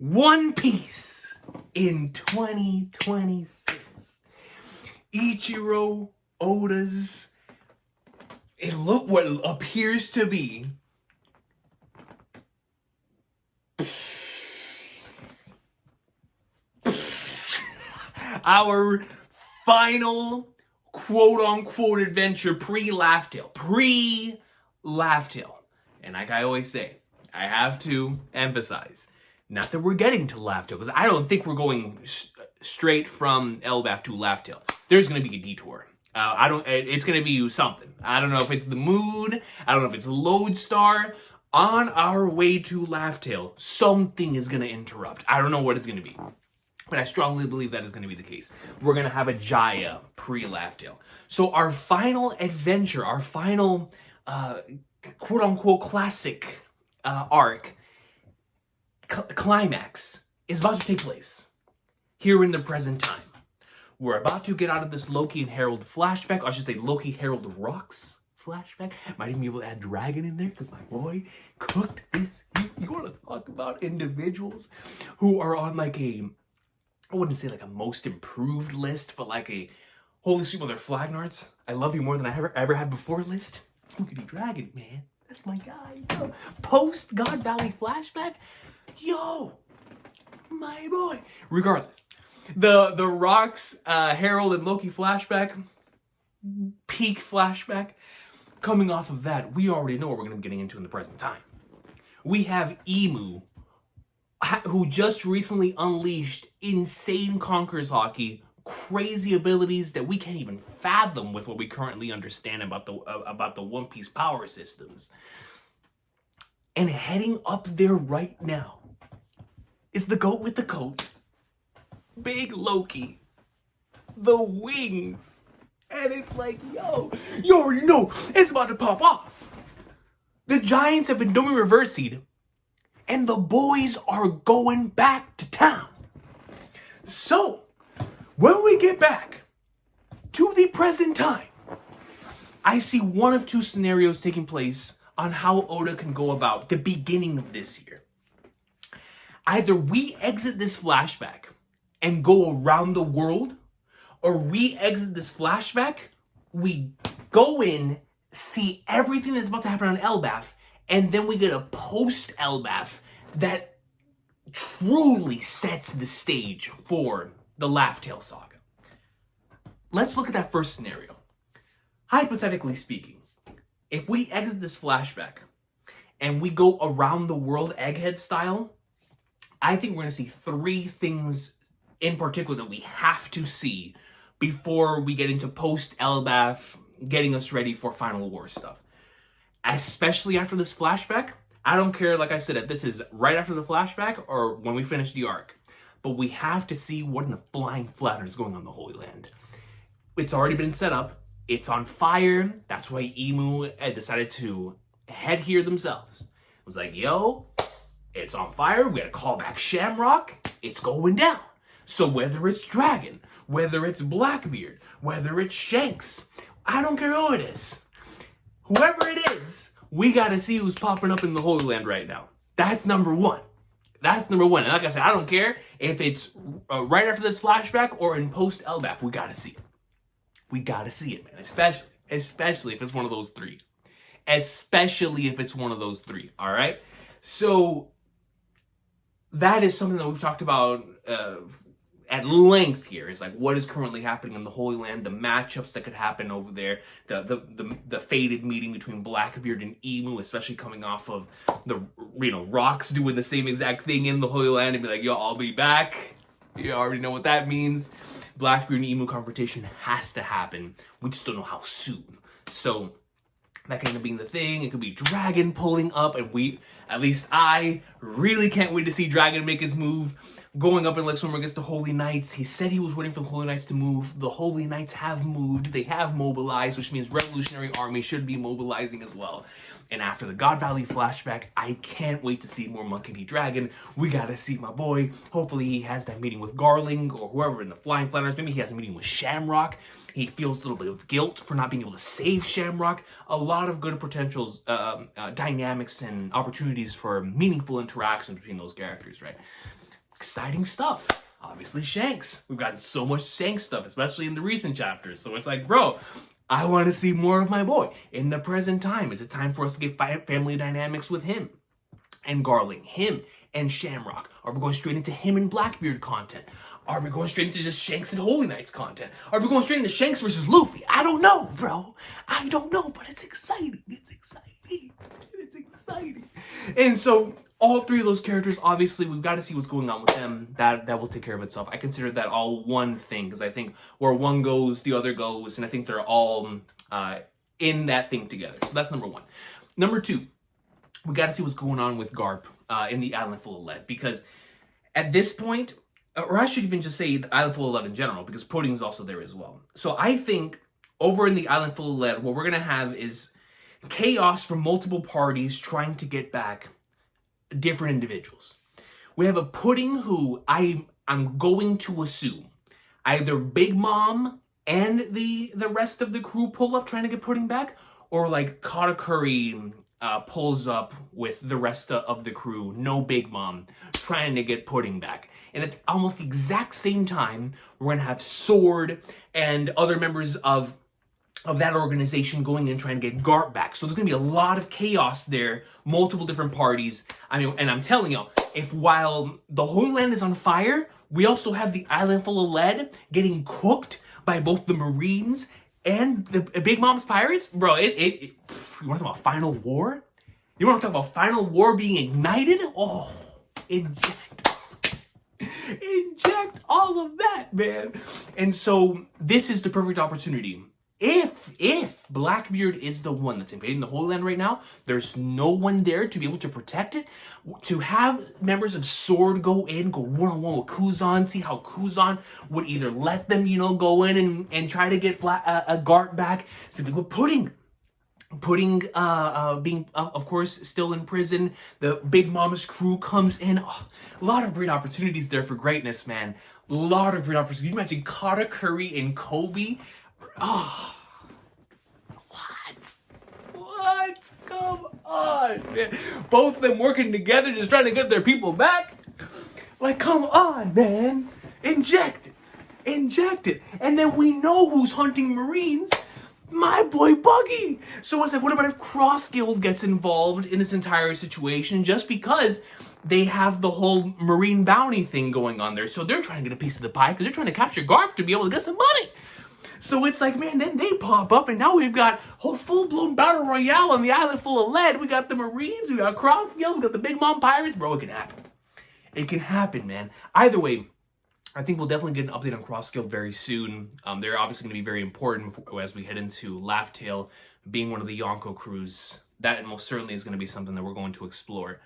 One Piece in 2026. Ichiro Oda's, what appears to be our final quote-unquote adventure pre-Laughtale. Pre-Laughtale. And like I always say, I have to emphasize, not that we're getting to Laughtale, because I don't think we're going straight from Elbaf to Laughtale. There's going to be a detour. It's going to be something. I don't know if it's the moon. I don't know if it's Lodestar. On our way to Laughtale, something is going to interrupt. I don't know what it's going to be. But I strongly believe that is going to be the case. We're going to have a Jaya pre-Laughtale. So our final adventure, our final quote-unquote classic arc, climax, is about to take place here in the present time. We're about to get out of this Loki and Harold flashback. Or I should say Loki, Harold Rocks flashback. Might even be able to add Dragon in there because my boy cooked this. You want to talk about individuals who are on like a, I wouldn't say like a most improved list, but like a holy sweet mother Flagnards, I love you more than I ever had before list. Look at the Dragon, man. That's my guy. Yo. Post God Valley flashback. Yo, my boy. Regardless, the Rocks, Harold and Loki flashback, peak flashback. Coming off of that, we already know what we're going to be getting into in the present time. We have Emu, who just recently unleashed insane Conquerors Hockey, crazy abilities that we can't even fathom with what we currently understand about the One Piece power systems. And heading up there right now is the goat with the coat, Big Loki, the wings. And it's like, yo, you already know it's about to pop off. The Giants have been doing reverse seed, and the boys are going back to town. So, when we get back to the present time, I see one of two scenarios taking place on how Oda can go about the beginning of this year. Either we exit this flashback and go around the world, or we exit this flashback, we go in, see everything that's about to happen on Elbaf, and then we get a post-Elbaf that truly sets the stage for the Laughtale saga. Let's look at that first scenario. Hypothetically speaking, if we exit this flashback and we go around the world Egghead style, I think we're going to see three things in particular that we have to see before we get into post-Elbaf, getting us ready for Final War stuff. Especially after this flashback, I don't care, like I said, if this is right after the flashback or when we finish the arc, but we have to see what in the flying flatter is going on in the Holy Land. It's already been set up. It's on fire. That's why Emu decided to head here themselves. It was like, yo, it's on fire. We gotta call back Shamrock. It's going down. So whether it's Dragon, whether it's Blackbeard, whether it's Shanks, I don't care who it is. Whoever it is, we gotta see who's popping up in the Holy Land right now. That's number one. That's number one. And like I said, I don't care if it's right after this flashback or in post-Elbaf. We gotta see it. We gotta see it, man. Especially if it's one of those three. Especially if it's one of those three, all right? So that is something that we've talked about at length here. Is like what is currently happening in the Holy Land, the matchups that could happen over there, the fated meeting between Blackbeard and Emu, especially coming off of the Rocks doing the same exact thing in the Holy Land and be like, yo, I'll be back. You already know what that means. Blackbeard and Emu confrontation has to happen. We just don't know how soon. So that kind of being the thing. It could be Dragon pulling up, and at least I really can't wait to see Dragon make his move. Going up in Lake Storm against the Holy Knights. He said he was waiting for the Holy Knights to move. The Holy Knights have moved. They have mobilized, which means Revolutionary Army should be mobilizing as well. And after the God Valley flashback, I can't wait to see more Monkey D. Dragon. We gotta see my boy. Hopefully he has that meeting with Garling or whoever in the Flying Flanders. Maybe he has a meeting with Shamrock. He feels a little bit of guilt for not being able to save Shamrock. A lot of good potential dynamics and opportunities for meaningful interactions between those characters, right? exciting stuff. Obviously, Shanks. We've gotten so much Shanks stuff, especially in the recent chapters. So it's like, bro, I want to see more of my boy. In the present time, is it time for us to get family dynamics with him and Garling, him and Shamrock? Are we going straight into him and Blackbeard content? Are we going straight into just Shanks and Holy Knights content? Are we going straight into Shanks versus Luffy? I don't know, bro. I don't know, but it's exciting. It's exciting. It's exciting. And so all three of those characters, obviously, we've got to see what's going on with them. That will take care of itself. I consider that all one thing, because I think where one goes, the other goes, and I think they're all in that thing together. So that's number one. Number two, we got to see what's going on with Garp in the Island Full of Lead, because at this point, or I should even just say the Island Full of Lead in general, because Pudding's also there as well. So I think over in the Island Full of Lead, what we're going to have is chaos from multiple parties trying to get back different individuals. We have a Pudding who I'm going to assume either Big Mom and the rest of the crew pull up trying to get Pudding back, or like Katakuri pulls up with the rest of the crew, no Big Mom, trying to get Pudding back. And at almost the exact same time, we're going to have Sword and other members of that organization going in trying to get Garp back. So there's going to be a lot of chaos there, multiple different parties. I mean, and I'm telling y'all, if while the Holy Land is on fire, we also have the Island Full of Lead getting cooked by both the Marines and the Big Mom's pirates, bro, you want to talk about Final War? You want to talk about Final War being ignited? Oh, inject all of that, man. And so this is the perfect opportunity. If Blackbeard is the one that's invading the Holy Land right now, there's no one there to be able to protect it. To have members of Sword go one-on-one with Kuzan, see how Kuzan would either let them, go in and try to get Garp back. Simply with Pudding being, of course, still in prison. The Big Mama's crew comes in. Oh, a lot of great opportunities there for greatness, man. A lot of great opportunities. You imagine Katakuri and Kobe. Oh, what? Come on, man. Both of them working together, just trying to get their people back. Like, come on, man. Inject it. And then we know who's hunting Marines. My boy Buggy. So it's like, what about if Cross Guild gets involved in this entire situation just because they have the whole Marine bounty thing going on there? So they're trying to get a piece of the pie because they're trying to capture Garp to be able to get some money. So it's like, man, then they pop up and now we've got whole full-blown battle royale on the Island Full of Lead. We got the Marines, we got Cross Guild, we got the Big Mom Pirates. Bro, it can happen. It can happen, man. Either way, I think we'll definitely get an update on Cross Guild very soon. They're obviously going to be very important as we head into Laughtale, being one of the Yonko crews. That most certainly is going to be something that we're going to explore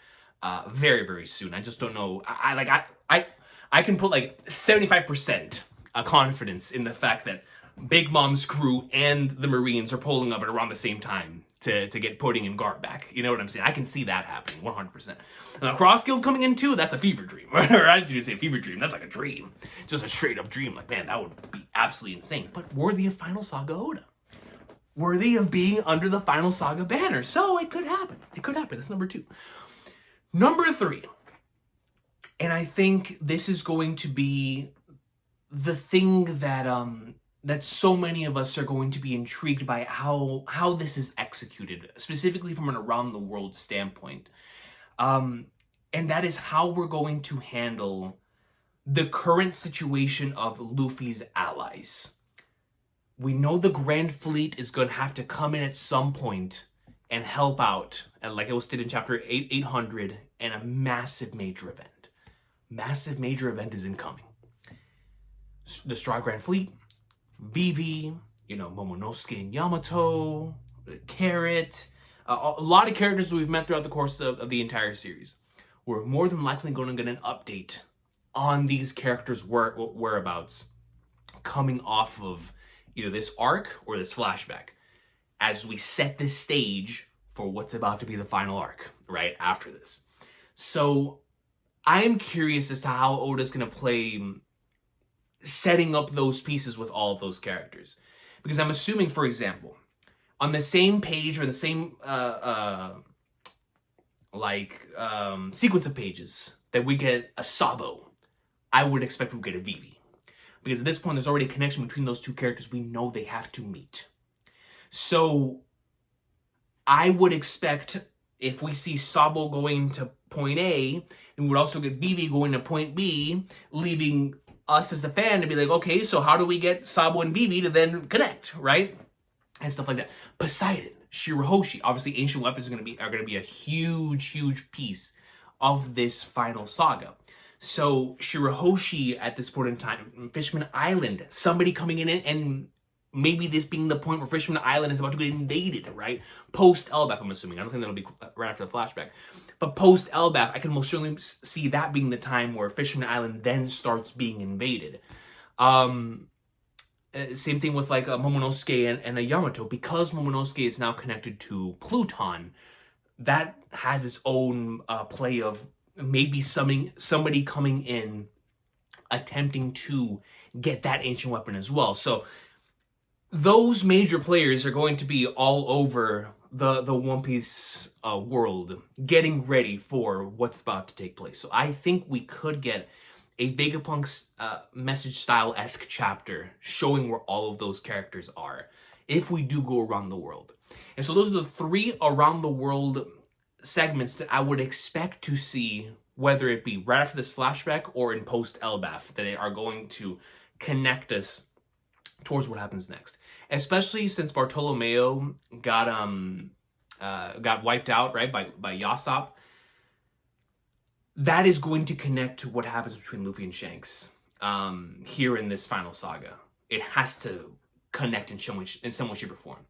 very, very soon. I just don't know. I can put like 75% confidence in the fact that Big Mom's crew and the Marines are pulling up at around the same time to get Pudding and Garp back. You know what I'm saying? I can see that happening 100%. Now, Cross Guild coming in too, that's a fever dream. Or I didn't say fever dream, that's like a dream. Just a straight up dream. Like, man, that would be absolutely insane. But worthy of Final Saga Oda. Worthy of being under the Final Saga banner. So it could happen. It could happen. That's number 2. Number 3. And I think this is going to be the thing that that so many of us are going to be intrigued by how this is executed, specifically from an around the world standpoint. And that is how we're going to handle the current situation of Luffy's allies. We know the Grand Fleet is going to have to come in at some point and help out, and like it was stated in chapter 800, and a massive major event. Massive major event is incoming. The Straw Grand Fleet, Vivi, Momonosuke and Yamato, Carrot, a lot of characters that we've met throughout the course of the entire series. We're more than likely going to get an update on these characters' whereabouts coming off of either this arc or this flashback as we set this stage for what's about to be the final arc, right after this. So I'm curious as to how Oda's going to play setting up those pieces with all of those characters. Because I'm assuming, for example, on the same page or the same sequence of pages that we get Asabo I would expect we'll get a Vivi. Because at this point, there's already a connection between those two characters. We know they have to meet. So I would expect if we see Sabo going to point A, and we would also get Vivi going to point B, leaving us as the fan to be like, okay, so how do we get Sabo and Vivi to then connect, right? And stuff like that. Poseidon, Shirahoshi, obviously ancient weapons are gonna be a huge piece of this final saga. So Shirahoshi at this point in time, Fishman Island, somebody coming in and maybe this being the point where Fishman Island is about to get invaded, right? Post Elbaf, I'm assuming. I don't think that'll be right after the flashback. But post Elbaf, I can most certainly see that being the time where Fishman Island then starts being invaded. Same thing with like Momonosuke and a Yamato. Because Momonosuke is now connected to Pluton, that has its own play of maybe somebody coming in attempting to get that ancient weapon as well. So those major players are going to be all over the One Piece world, getting ready for what's about to take place. So I think we could get a Vegapunk's message style-esque chapter showing where all of those characters are if we do go around the world. And so those are the 3 around the world segments that I would expect to see, whether it be right after this flashback or in post Elbaf, that are going to connect us towards what happens next. Especially since Bartolomeo got wiped out, right, by Usopp. That is going to connect to what happens between Luffy and Shanks here in this final saga. It has to connect in some way, shape, or form.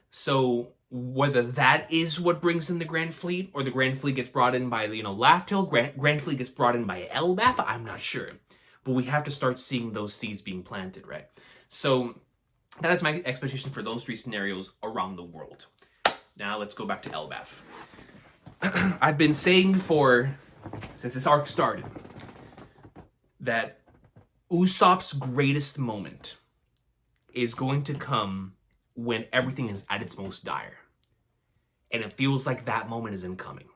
So whether that is what brings in the Grand Fleet, or the Grand Fleet gets brought in by, Laughtale, Grand Fleet gets brought in by Elbaf, I'm not sure. But we have to start seeing those seeds being planted, right? So that is my expectation for those 3 scenarios around the world. Now let's go back to Elbaf. I've been saying since this arc started, that Usopp's greatest moment is going to come when everything is at its most dire. And it feels like that moment is incoming.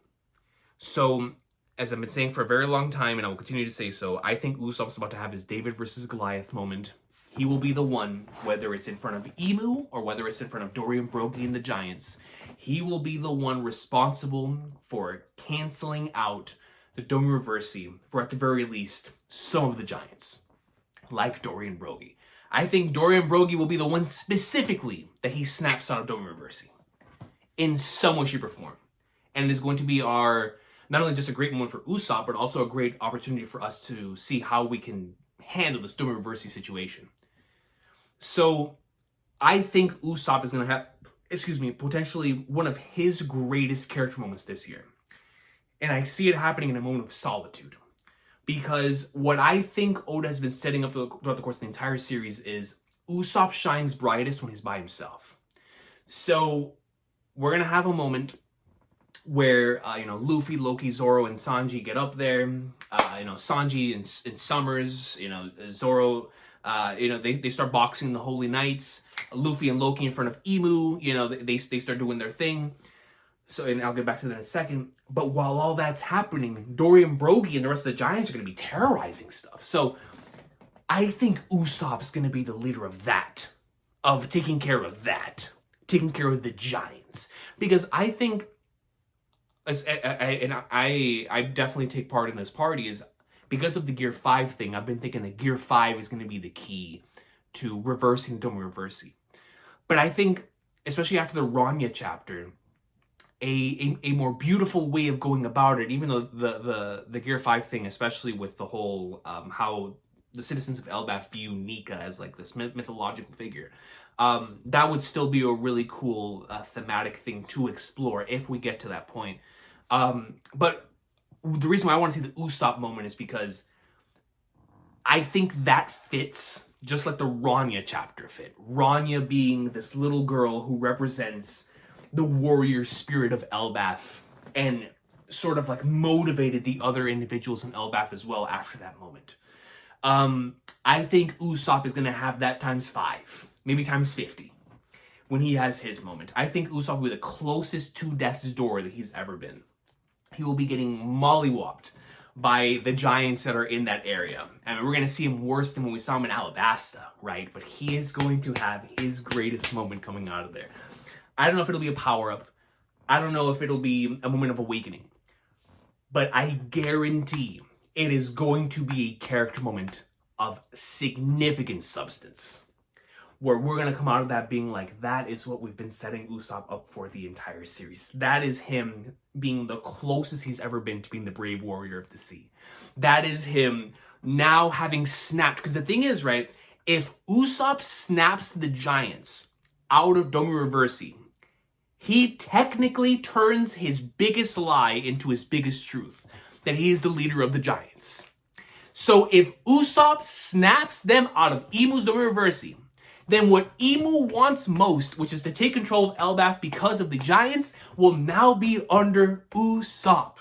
So, as I've been saying for a very long time, and I will continue to say so, I think Usopp's about to have his David versus Goliath moment. He will be the one, whether it's in front of Emu or whether it's in front of Dorian Broggie and the Giants, he will be the one responsible for canceling out the Domireverse for, at the very least, some of the Giants, like Dorian Broggie. I think Dorian Broggie will be the one specifically that he snaps out of Domireverse in some way, shape, or form. And it is going to be not only just a great moment for Usopp, but also a great opportunity for us to see how we can handle this Domireverse situation. So I think Usopp is going to have, potentially one of his greatest character moments this year. And I see it happening in a moment of solitude. Because what I think Oda has been setting up throughout the course of the entire series is Usopp shines brightest when he's by himself. So we're going to have a moment where, Luffy, Loki, Zoro, and Sanji get up there. Sanji and Summers, Zoro, they start boxing the Holy Knights. Luffy and Loki in front of Emu, they start doing their thing. So, and I'll get back to that in a second. But while all that's happening, Dorian Broggie and the rest of the Giants are going to be terrorizing stuff. So I think Usopp's going to be the leader of that, of taking care of the Giants. Because I think, I definitely take part in this party, is because of the Gear 5 thing, I've been thinking that Gear 5 is going to be the key to reversing Domireverse. But I think, especially after the Rania chapter, a more beautiful way of going about it, even though the Gear 5 thing, especially with the whole, how the citizens of Elbaf view Nika as like this mythological figure, that would still be a really cool thematic thing to explore if we get to that point. But the reason why I want to see the Usopp moment is because I think that fits just like the Rania chapter fit. Rania being this little girl who represents the warrior spirit of Elbaf and sort of like motivated the other individuals in Elbaf as well after that moment. I think Usopp is going to have that times 5, maybe times 50 when he has his moment. I think Usopp will be the closest to death's door that he's ever been. He will be getting mollywopped by the giants that are in that area. I mean, we're going to see him worse than when we saw him in Alabasta, right? But he is going to have his greatest moment coming out of there. I don't know if it'll be a power-up. I don't know if it'll be a moment of awakening. But I guarantee it is going to be a character moment of significant substance, where we're going to come out of that being like, that is what we've been setting Usopp up for the entire series. That is him being the closest he's ever been to being the brave warrior of the sea. That is him now having snapped. Because the thing is, right, if Usopp snaps the giants out of Domi Reversi, he technically turns his biggest lie into his biggest truth, that he is the leader of the giants. So if Usopp snaps them out of Imu's Domi Reversi, then what Imu wants most, which is to take control of Elbaf because of the giants, will now be under Usopp.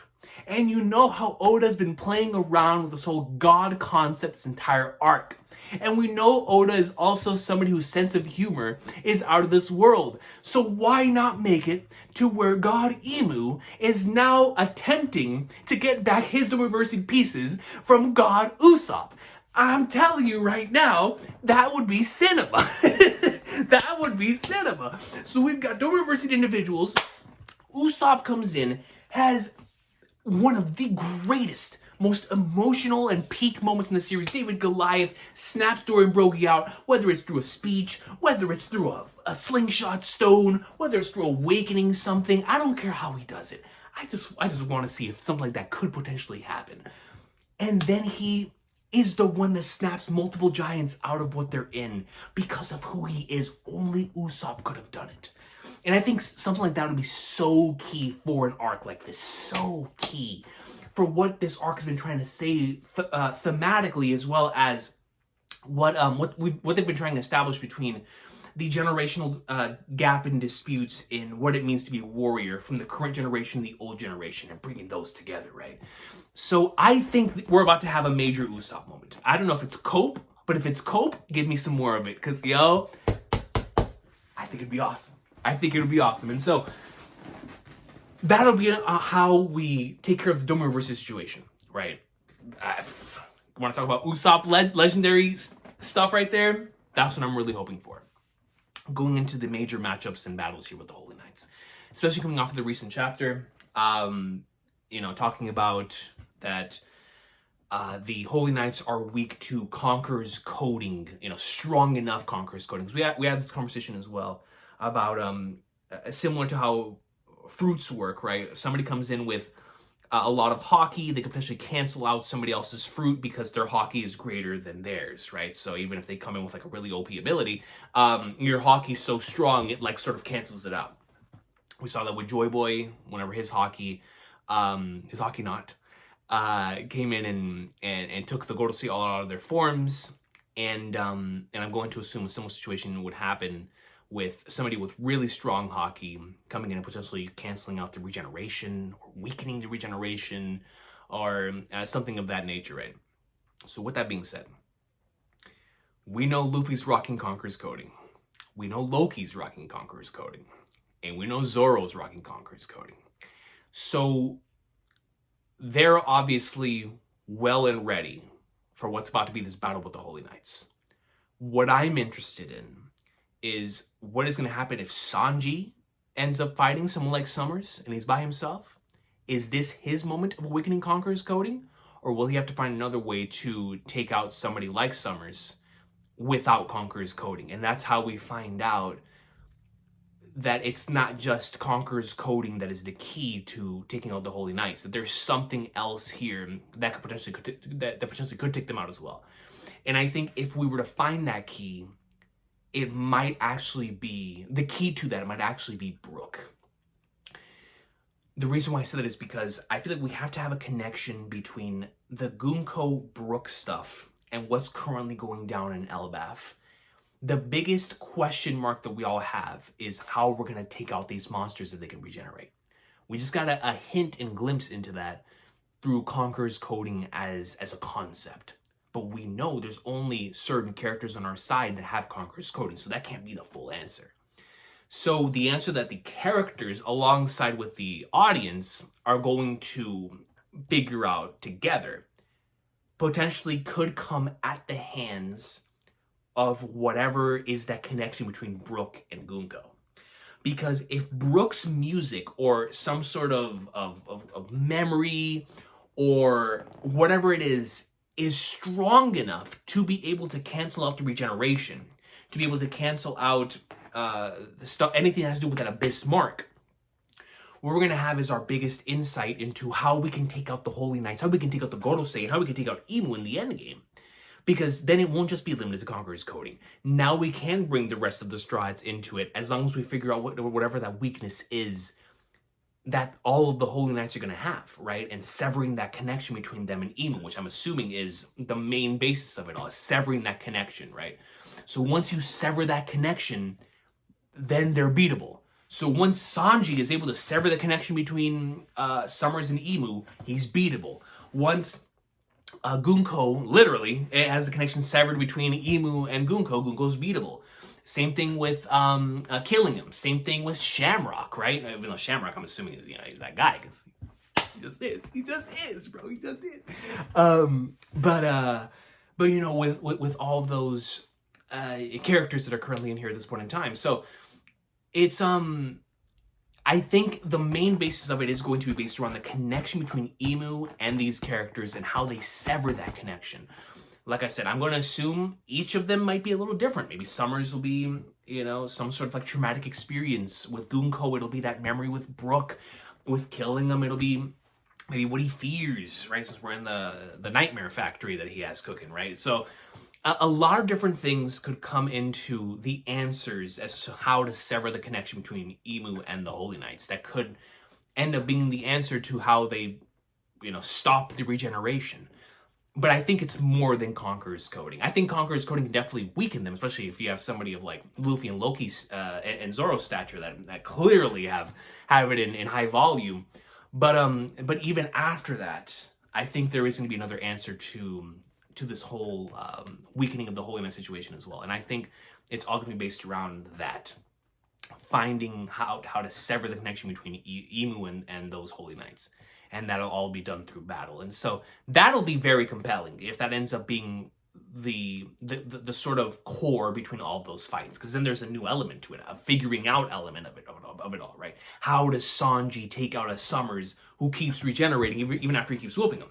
And you know how Oda's been playing around with this whole god concept this entire arc. And we know Oda is also somebody whose sense of humor is out of this world. So why not make it to where God Imu is now attempting to get back his Domiverse pieces from God Usopp? I'm telling you right now, that would be cinema. That would be cinema. So we've got Domiverse individuals. Usopp comes in, has one of the greatest, most emotional and peak moments in the series. David Goliath snaps Dorian Broggie out, whether it's through a speech, whether it's through a slingshot stone, whether it's through awakening something. I don't care how he does it. I just want to see if something like that could potentially happen. And then he is the one that snaps multiple giants out of what they're in because of who he is. Only Usopp could have done it. And I think something like that would be so key for an arc like this. So key for what this arc has been trying to say thematically, as well as what they've been trying to establish between the generational gap and disputes in what it means to be a warrior from the current generation, the old generation, and bringing those together, right? So I think we're about to have a major Usopp moment. I don't know if it's Cope, but if it's Cope, give me some more of it. Because, I think it'd be awesome. I think it would be awesome. And so that'll be how we take care of the Domo versus situation, right? Want to talk about Usopp legendary stuff right there? That's what I'm really hoping for. Going into the major matchups and battles here with the Holy Knights, especially coming off of the recent chapter, talking about that the Holy Knights are weak to Conqueror's coding, strong enough Conqueror's coding. Because we had this conversation as well about similar to how fruits work, right? If somebody comes in with a lot of hockey, they could potentially cancel out somebody else's fruit because their hockey is greater than theirs, right? So even if they come in with like a really OP ability, your hockey's so strong, it like sort of cancels it out. We saw that with Joy Boy, whenever his hockey knot, came in and took the Gorosei all out of their forms. And I'm going to assume a similar situation would happen with somebody with really strong hockey coming in and potentially canceling out the regeneration or weakening the regeneration or something of that nature, right? So with that being said, we know Luffy's rocking Conqueror's coding. We know Loki's rocking Conqueror's coding. And we know Zoro's rocking Conqueror's coding. So they're obviously well and ready for what's about to be this battle with the Holy Knights. What I'm interested in is what is going to happen if Sanji ends up fighting someone like Summers and he's by himself. Is this his moment of awakening Conqueror's coding? Or will he have to find another way to take out somebody like Summers without Conqueror's coding? And that's how we find out that it's not just Conqueror's coding that is the key to taking out the Holy Knights, that there's something else here that could potentially could take them out as well. And I think if we were to find that key, it might actually be, the key to that, it might actually be Brook. The reason why I said that is because I feel like we have to have a connection between the Gunko Brook stuff and what's currently going down in Elbaf. The biggest question mark that we all have is how we're going to take out these monsters if they can regenerate. We just got a hint and glimpse into that through Conqueror's coding as a concept. But we know there's only certain characters on our side that have Conqueror's coding, so that can't be the full answer. So the answer that the characters, alongside with the audience, are going to figure out together potentially could come at the hands of whatever is that connection between Brook and Gunko. Because if Brook's music or some sort of memory or whatever it is strong enough to be able to cancel out the regeneration, to be able to cancel out the stuff, anything that has to do with that abyss mark, what we're going to have is our biggest insight into how we can take out the Holy Knights, how we can take out the Gorosei, and how we can take out Imu in the endgame. Because then it won't just be limited to Conqueror's coding. Now we can bring the rest of the Strides into it, as long as we figure out whatever that weakness is that all of the Holy Knights are going to have, right? And severing that connection between them and Imu, which I'm assuming is the main basis of it all, is severing that connection, right? So once you sever that connection, then they're beatable. So once Sanji is able to sever the connection between Summers and Imu, he's beatable. Once Gunko, literally, it has a connection severed between Imu and Gunko, Gunko's beatable. Same thing with killing him. Same thing with Shamrock, right? Even though Shamrock, I'm assuming, is he's that guy, because he just is. He just is, bro. He just is. But with all those characters that are currently in here at this point in time, so it's I think the main basis of it is going to be based around the connection between Imu and these characters and how they sever that connection. Like I said, I'm going to assume each of them might be a little different. Maybe Summers will be, some sort of like traumatic experience. With Gunko, it'll be that memory with Brook. With killing them, it'll be maybe what he fears, right? Since we're in the nightmare factory that he has cooking, right? So a lot of different things could come into the answers as to how to sever the connection between Imu and the Holy Knights. That could end up being the answer to how they, stop the regeneration. But I think it's more than Conqueror's coding. I think Conqueror's coding can definitely weaken them, especially if you have somebody of like Luffy and Loki's and Zoro's stature that clearly have it in high volume. But even after that, I think there is going to be another answer to this whole weakening of the Holy Knight situation as well. And I think it's all going to be based around that. Finding how to sever the connection between Imu and those Holy Knights. And that'll all be done through battle. And so that'll be very compelling if that ends up being the sort of core between all of those fights. Because then there's a new element to it, a figuring out element of it all, right? How does Sanji take out a Summers who keeps regenerating even after he keeps whooping him?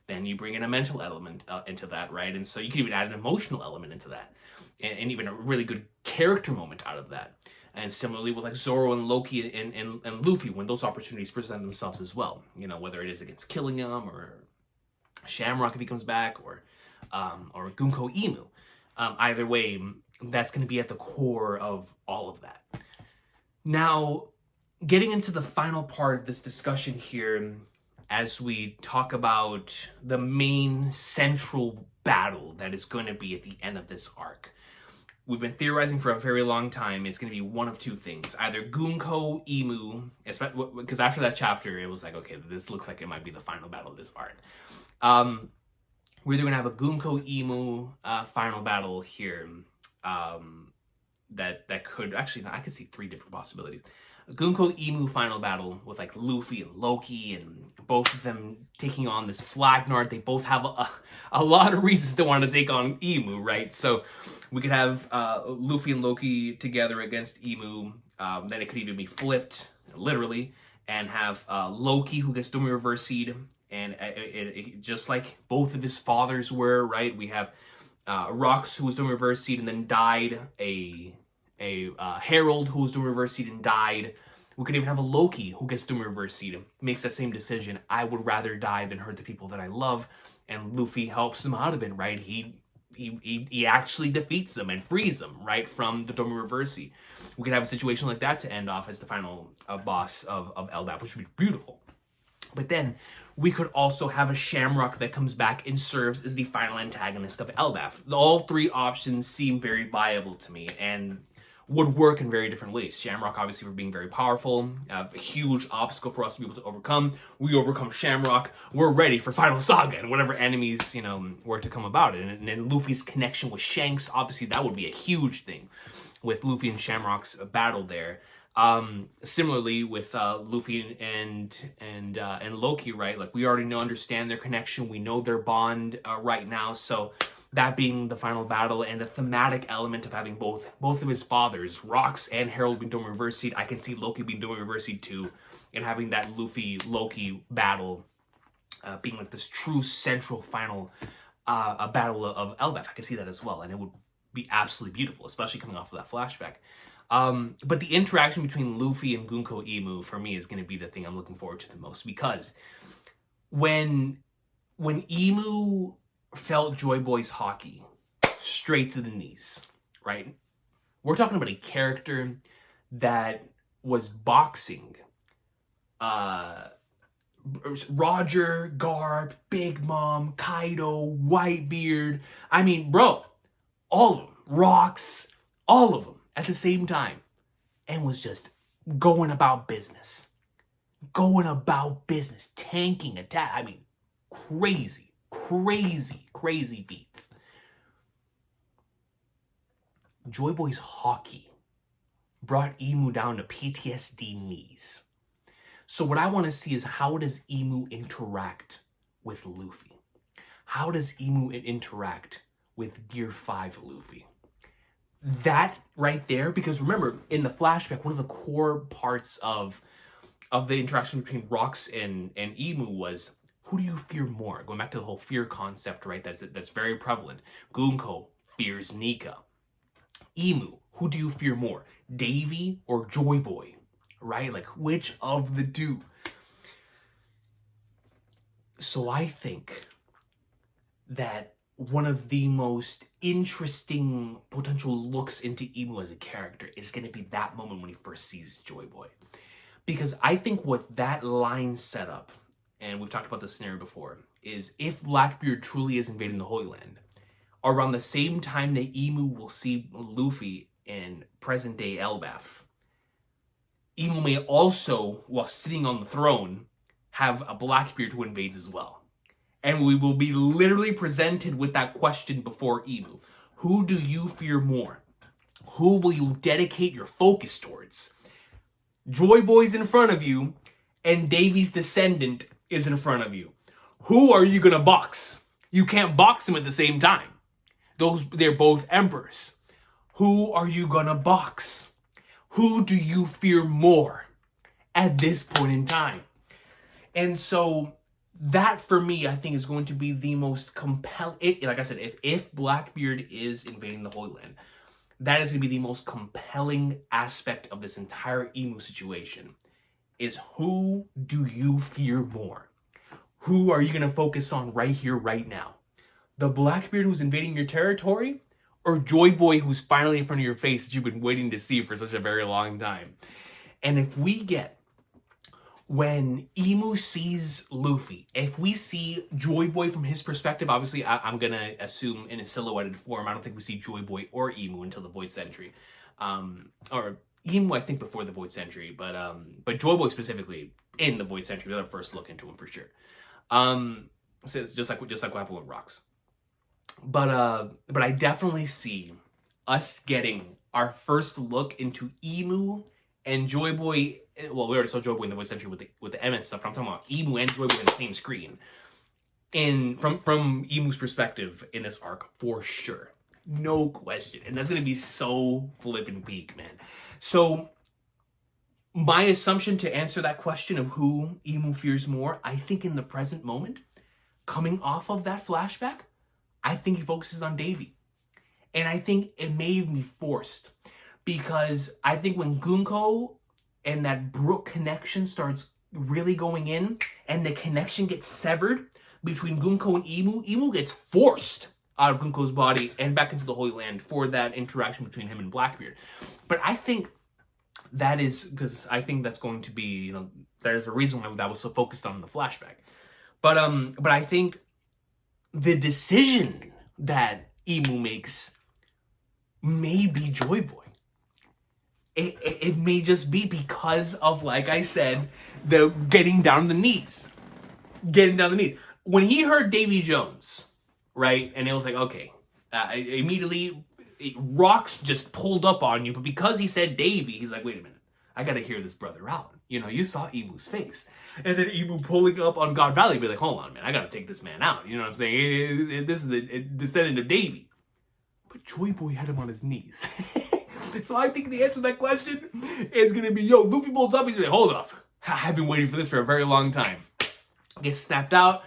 Then you bring in a mental element into that, right? And so you can even add an emotional element into that. And even a really good character moment out of that. And similarly with like Zoro and Loki and Luffy, when those opportunities present themselves as well. Whether it is against killing him or Shamrock if he comes back or Gunko Imu. Either way, that's going to be at the core of all of that. Now, getting into the final part of this discussion here, as we talk about the main central battle that is going to be at the end of this arc. We've been theorizing for a very long time. It's going to be one of two things. Either Gunko, Imu, because after that chapter, it was like, okay, this looks like it might be the final battle of this arc. We're either going to have a Gunko, Imu final battle here that could, actually, I could see three different possibilities. Gunko Imu final battle with like Luffy and Loki and both of them taking on this Flagnard. They both have a lot of reasons to want to take on Imu, right? So we could have Luffy and Loki together against Imu. Then it could even be flipped, literally, and have Loki who gets Domi Reverse Seed. And it just like both of his fathers were, right? We have Rox who was Domi Reverse Seed and then died. A Herald who was doing Reverse Seed and died. We could even have a Loki who gets doing Reverse Seed, makes that same decision. I would rather die than hurt the people that I love. And Luffy helps him out of it, right? He actually defeats them and frees them, right, from the Domi Reverse. We could have a situation like that to end off as the final boss of Elbaf, which would be beautiful. But then we could also have a Shamrock that comes back and serves as the final antagonist of Elbaf. All three options seem very viable to me and would work in very different ways. Shamrock, obviously, for being very powerful, a huge obstacle for us to be able to overcome. We overcome Shamrock. We're ready for Final Saga and whatever enemies, were to come about it. And then Luffy's connection with Shanks, obviously, that would be a huge thing with Luffy and Shamrock's battle there. Similarly with Luffy and Loki, right? Like we already understand their connection. We know their bond right now. So that being the final battle and the thematic element of having both of his fathers, Rocks and Harold, being doing reverse seed. I can see Loki being doing reverse seed too, and having that Luffy Loki battle being like this true central final a battle of Elbaf. I can see that as well, and it would be absolutely beautiful, especially coming off of that flashback. But the interaction between Luffy and Gunko Imu for me is going to be the thing I'm looking forward to the most, because when Imu felt Joy Boy's hockey straight to the knees, right? We're talking about a character that was boxing Roger, Garp, Big Mom, Kaido, Whitebeard. I mean, bro, all of them. Rocks, all of them at the same time. And was just going about business. Going about business. Tanking, attack. I mean, crazy, crazy, crazy beats. Joy Boy's hockey brought Imu down to PTSD knees. So what I want to see is, how does Imu interact with Luffy? How does Imu interact with Gear 5 Luffy? That right there, because remember, in the flashback, one of the core parts of the interaction between Rocks and Imu was, who do you fear more? Going back to the whole fear concept, right? That's very prevalent. Gunko fears Nika. Imu, who do you fear more? Davy or Joy Boy? Right? Like, which of the two? So I think that one of the most interesting potential looks into Imu as a character is going to be that moment when he first sees Joy Boy. Because I think what that line set up, and we've talked about this scenario before, is if Blackbeard truly is invading the Holy Land, around the same time that Imu will see Luffy in present-day Elbaf, Imu may also, while sitting on the throne, have a Blackbeard who invades as well. And we will be literally presented with that question before Imu. Who do you fear more? Who will you dedicate your focus towards? Joy Boy's in front of you, and Davy's descendant is in front of you. Who are you gonna box? You can't box them at the same time. They're both emperors. Who are you gonna box? Who do you fear more at this point in time? And so that, for me, I think is going to be the most compelling. Like I said, if Blackbeard is invading the Holy Land, that is going to be the most compelling aspect of this entire Imu situation. Is, who do you fear more? Who are you going to focus on right here, right now? The Blackbeard who's invading your territory? Or Joy Boy who's finally in front of your face that you've been waiting to see for such a very long time? And if we get, when Imu sees Luffy, if we see Joy Boy from his perspective, obviously I'm going to assume in a silhouetted form, I don't think we see Joy Boy or Imu until the Void Century. Or Imu, I think, before the Void Century, but Joy Boy specifically in the Void Century, we'll have a first look into him for sure. So it's just like what happened with Rocks. But I definitely see us getting our first look into Imu and Joy Boy. Well, we already saw Joy Boy in the Void Century with the MS stuff, but I'm talking about Imu and Joy Boy on the same screen. From Imu's perspective in this arc, for sure. No question. And that's going to be so flippin' peak, man. So my assumption to answer that question of who Imu fears more, I think in the present moment, coming off of that flashback, I think he focuses on Davy. And I think it may even be forced. Because I think when Gunko and that Brook connection starts really going in, and the connection gets severed between Gunko and Imu gets forced out of Gunko's body and back into the Holy Land for that interaction between him and Blackbeard. But I think that is, because I think that's going to be, there's a reason why that was so focused on the flashback. But I think the decision that Imu makes may be Joy Boy. It may just be because of, like I said, the getting down the knees. Getting down the knees. When he heard Davy Jones, right, and it was like, okay, immediately Rocks just pulled up on you, but because he said Davy, he's like, wait a minute, I gotta hear this brother out. You know, you saw Imu's face. And then Imu pulling up on God Valley, be like, hold on, man, I gotta take this man out. You know what I'm saying? This is a descendant of Davy. But Joy Boy had him on his knees. So I think the answer to that question is gonna be, yo, Luffy pulls up, he's like, hold up. I've been waiting for this for a very long time. Gets snapped out,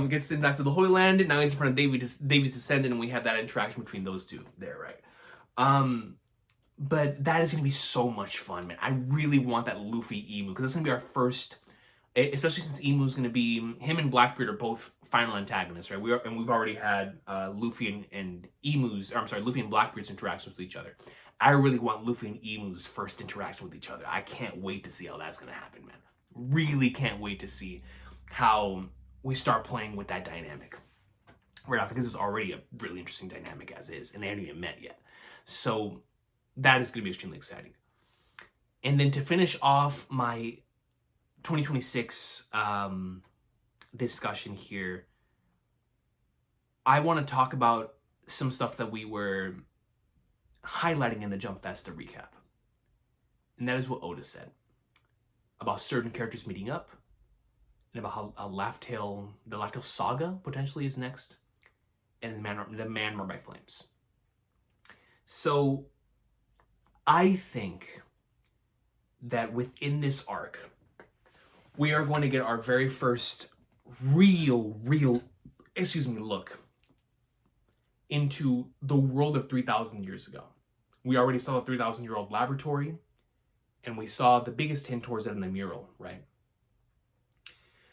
gets sent back to the Holy Land, and now he's in front of Davy's descendant, and we have that interaction between those two there, right? But that is going to be so much fun, man. I really want that Luffy Emu, because that's going to be our first, especially since Emu's going to be, him and Blackbeard are both final antagonists, right? We've already had Luffy and Blackbeard's interactions with each other. I really want Luffy and Emu's first interaction with each other. I can't wait to see how that's going to happen, man. Really can't wait to see how we start playing with that dynamic. Right now, because it's already a really interesting dynamic as is, and they haven't even met yet. So that is going to be extremely exciting. And then to finish off my 2026 discussion here, I want to talk about some stuff that we were highlighting in the Jump Festa recap. And that is what Oda said about certain characters meeting up, and about how the Laughtale saga potentially is next, and the Man Marked by Flames. So I think that within this arc, we are going to get our very first real look into the world of 3,000 years ago. We already saw the 3,000-year-old laboratory, and we saw the biggest hint towards it in the mural, right?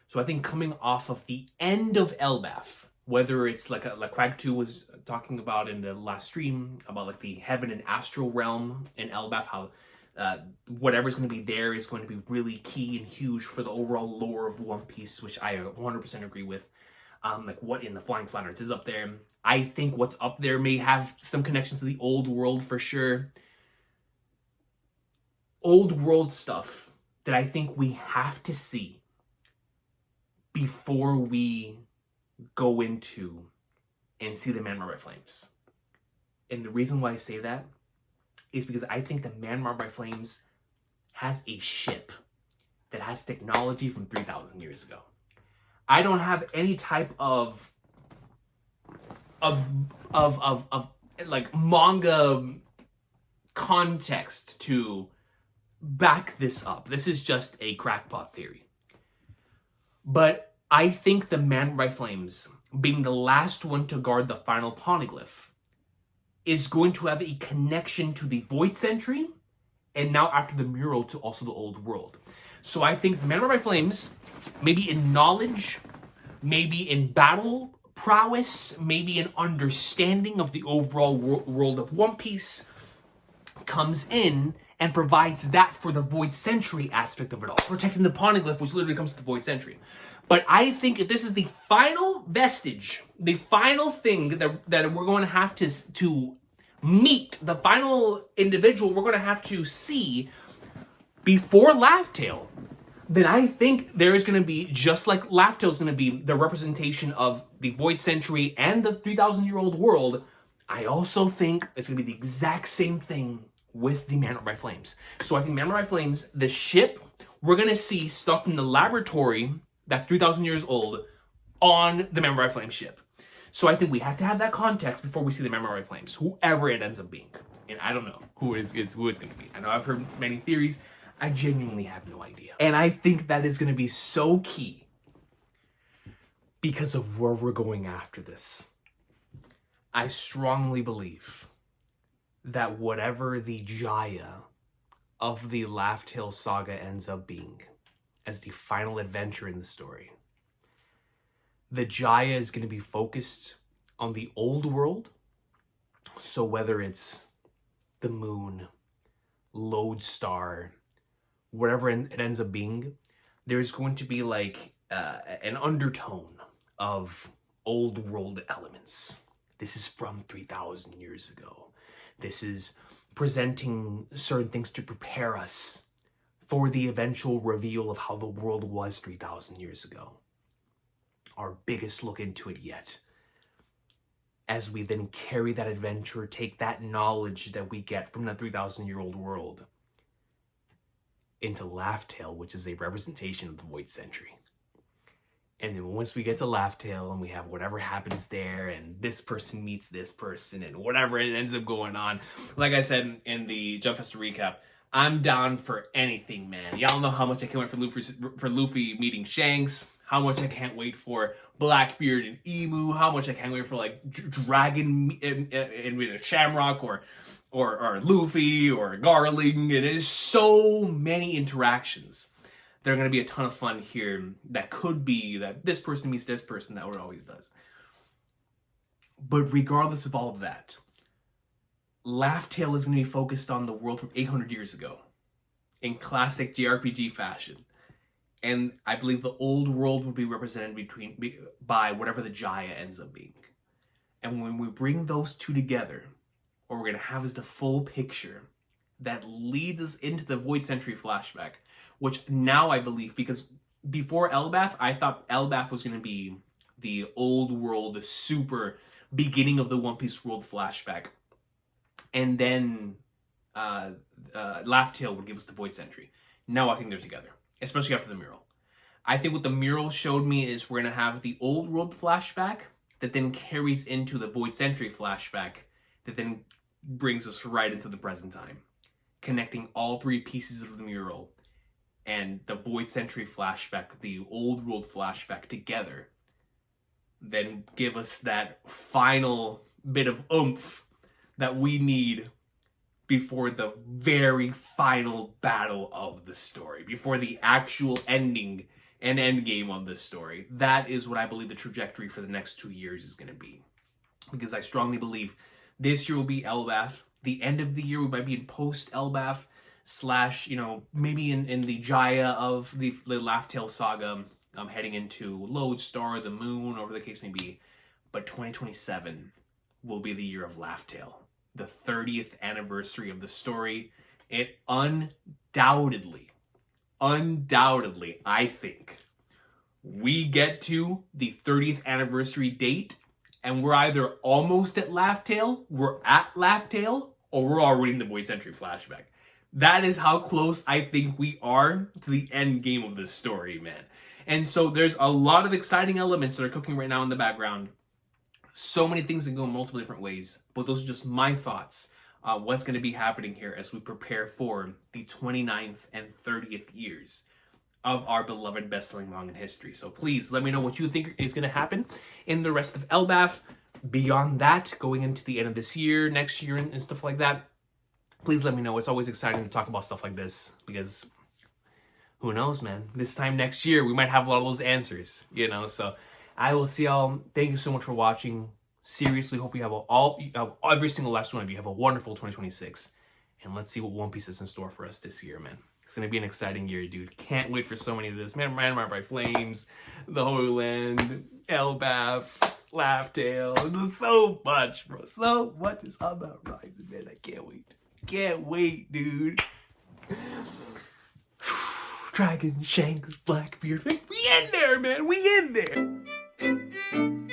So I think coming off of the end of Elbaf, whether it's like Crag 2 was talking about in the last stream, about like the heaven and astral realm in Elbaf, how whatever's going to be there is going to be really key and huge for the overall lore of One Piece, which I 100% agree with. Like what in the Flying Flat Earth is up there. I think what's up there may have some connections to the old world for sure. Old world stuff that I think we have to see before we go into and see the Man Marked by Flames. And the reason why I say that is because I think the Man Marked by Flames has a ship that has technology from 3,000 years ago. I don't have any type of like manga context to back this up. This is just a crackpot theory. But I think the Man by Flames, being the last one to guard the final poneglyph, is going to have a connection to the Void Century, and now after the mural to also the old world. So I think the Man by Flames, maybe in knowledge, maybe in battle prowess, maybe in understanding of the overall world of One Piece, comes in and provides that for the Void Century aspect of it all. Protecting the poneglyph, which literally comes to the Void Century. But I think if this is the final vestige, the final thing that we're going to have to meet, the final individual we're going to have to see before Laughtale, then I think there is going to be, just like Laughtale is going to be the representation of the Void Century and the 3,000-year-old world, I also think it's going to be the exact same thing with the Man by Flames. So I think Man by Flames, the ship, we're going to see stuff in the laboratory that's 3,000 years old on the Man by Flames ship. So I think we have to have that context before we see the Man by Flames, whoever it ends up being. And I don't know who it's going to be. I know I've heard many theories. I genuinely have no idea. And I think that is going to be so key because of where we're going after this. I strongly believe that whatever the Jaya of the Laughtale saga ends up being as the final adventure in the story, the Jaya is going to be focused on the old world. So whether it's the moon, Lodestar, whatever it ends up being, there's going to be like an undertone of old world elements. This is from 3,000 years ago. This is presenting certain things to prepare us for the eventual reveal of how the world was 3,000 years ago. Our biggest look into it yet. As we then carry that adventure, take that knowledge that we get from that 3,000-year-old world, into Laughtale, which is a representation of the Void Century. And then once we get to Laughtale and we have whatever happens there and this person meets this person and whatever it ends up going on, like I said in the Jump Festa recap, I'm down for anything, man. Y'all know how much I can't wait for Luffy meeting Shanks, how much I can't wait for Blackbeard and Emu, how much I can't wait for like Dragon and either Shamrock or Luffy or Garling. And there's so many interactions. There are going to be a ton of fun here that could be that this person meets this person, that it always does. But regardless of all of that, Laughtale is going to be focused on the world from 800 years ago in classic JRPG fashion. And I believe the old world will be represented by whatever the Jaya ends up being. And when we bring those two together, what we're going to have is the full picture that leads us into the Void Century flashback, which now I believe, because before Elbaf, I thought Elbaf was going to be the old world, the super beginning of the One Piece world flashback. And then Laughtale would give us the Void Century. Now I think they're together, especially after the mural. I think what the mural showed me is we're going to have the old world flashback that then carries into the Void Century flashback that then brings us right into the present time, connecting all three pieces of the mural and the Void Century flashback, the old world flashback together, then give us that final bit of oomph that we need before the very final battle of the story, before the actual ending and end game of this story. That is what I believe the trajectory for the next 2 years is going to be. Because I strongly believe this year will be Elbaf. The end of the year we might be in post-Elbaf / maybe in the Jaya of the Laughtale saga, heading into Lodestar, the Moon, whatever the case may be. But 2027 will be the year of Laughtale, the 30th anniversary of the story. It undoubtedly, I think, we get to the 30th anniversary date and we're either almost at Laughtale, we're at Laughtale, or we're already in the Void Century flashback. That is how close I think we are to the end game of this story, man. And so there's a lot of exciting elements that are cooking right now in the background. So many things that go in multiple different ways. But those are just my thoughts. What's going to be happening here as we prepare for the 29th and 30th years of our beloved best-selling manga in history. So please let me know what you think is going to happen in the rest of Elbaf. Beyond that, going into the end of this year, next year, and stuff like that. Please let me know. It's always exciting to talk about stuff like this because who knows, man? This time next year, we might have a lot of those answers, So I will see y'all. Thank you so much for watching. Seriously, hope you have every single last one of you have a wonderful 2026. And let's see what One Piece is in store for us this year, man. It's going to be an exciting year, dude. Can't wait for so many of this. Man, Marked by Flames, The Holy Land, Elbaf, Laughtale. There's so much, bro. So much is on the horizon, man. I can't wait. Can't wait, dude. Dragon, Shanks, Blackbeard. We in there, man. We in there.